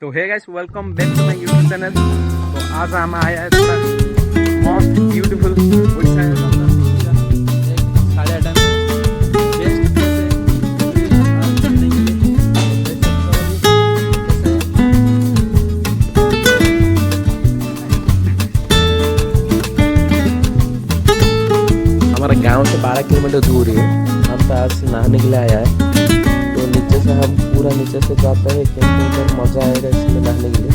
तो hey guys, welcome back to my YouTube channel. तो आज हम आया है थोड़ा मस्त ब्यूटीफुल हमारा गांव से 12 किलोमीटर दूर है। हम तो आज नहाने के लिए आया है। तो नीचे से हम पूरा नीचे से जाते हैं क्योंकि उधर मज़ा आएगा इसलिए नहाने के लिए।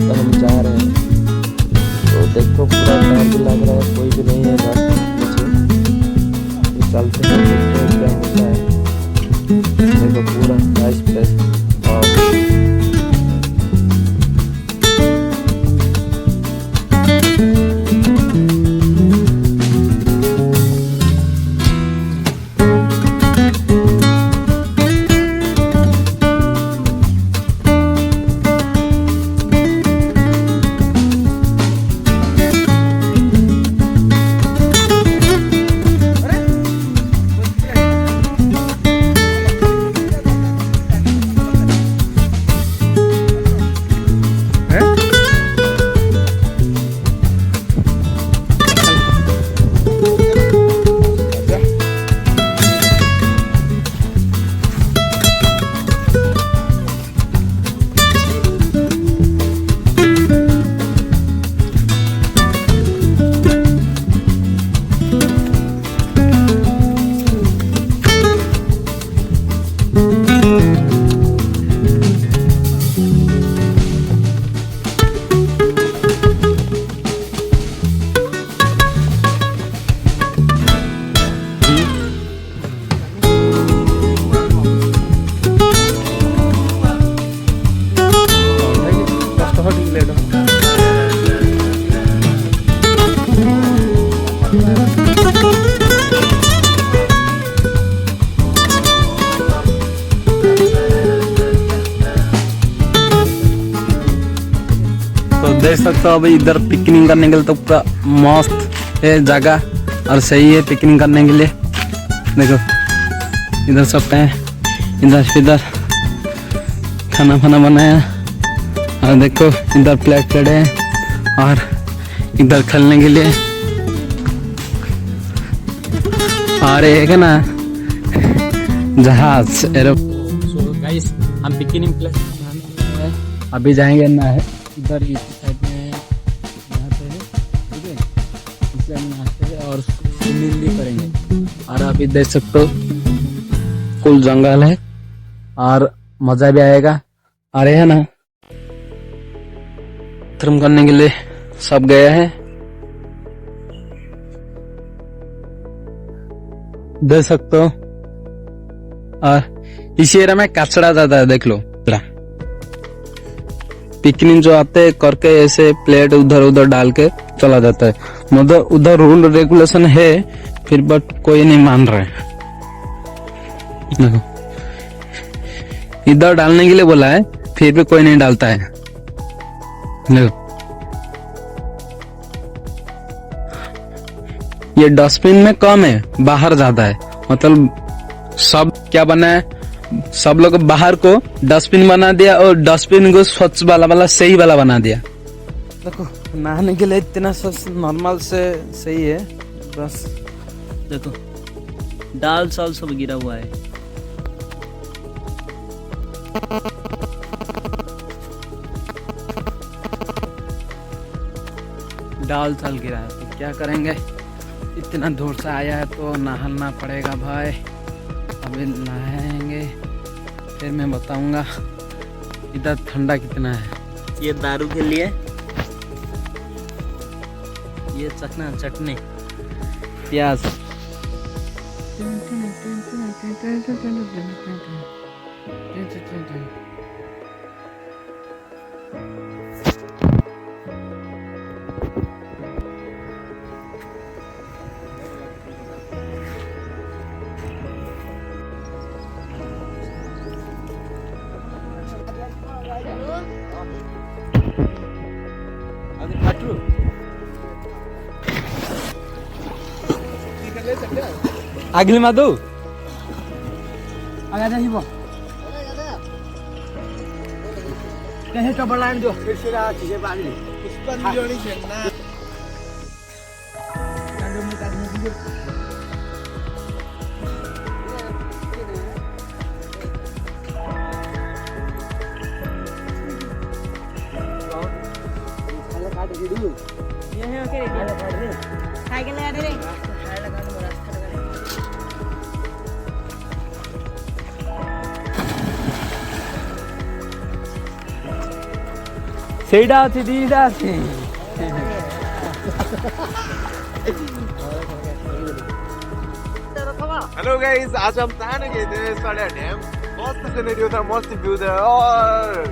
तो हम जा रहे हैं। तो देखो पूरा डर भी लग रहा है, कोई भी नहीं है इधर नीचे। तो चलते हैं, देखते हैं क्या होता है। देखो पूरा नाइस प्लेस। तो देख सकते हो अभी इधर पिकनिक करने के लिए तो पूरा मस्त है जगह और सही है पिकनिक करने के लिए। देखो इधर सब है, इधर खाना फाना बनाया और देखो इधर प्लेट पड़े हैं और इधर खेलने के लिए और एक है ना जहाज एरो। सो गाइस, हम पिकनिक प्लेस अभी जाएंगे ना है इधर इस साइड में नहाते हैं, ठीक है। इससे हम नहाते हैं और स्विमिंग भी करेंगे। और अभी देख सकते हो फुल जंगल है और मजा भी आएगा। और है ना थ्रम करने के लिए सब गए हैं, देख सकते हो। और इस एरिया में कचरा ज्यादा है, देख लो। पिकनिक जो आते हैं करके ऐसे प्लेट उधर उधर डाल के चला जाता है। मतलब उधर रूल रेगुलेशन है फिर बट कोई नहीं मान रहा है। देखो इधर डालने के लिए बोला है फिर भी कोई नहीं डालता है। देखो ये डस्टबिन में कम है, बाहर ज्यादा है। मतलब सब क्या बना है, सब लोग बाहर को डस्टबिन बना दिया और डस्टबिन को स्वच्छ वाला सही वाला बना दिया। देखो नहाने के लिए इतना नॉर्मल से सही है। बस देखो डाल साल सब गिरा हुआ है। डाल साल गिरा है तो क्या करेंगे, इतना दूर से आया है तो नहाना पड़ेगा भाई। अभी नहाएंगे फिर मैं बताऊंगा इधर ठंडा कितना है। ये दारू के लिए, ये चटनी प्याज। आगली माधु आगा कहे तो बना दो फिर से रहा चीजें बांध ली पुष्पांजलि सेना ये है ओके साइकिल लगा दे रे टायर लगा दो रास्ता लगा दे ସେଇଟା ଅଛି ଦିଟା ଅଛି हेलो गाइस आज हम नहाने गए थे साड़िया डैम मस्त सिनेरियो था मस्त व्यू था और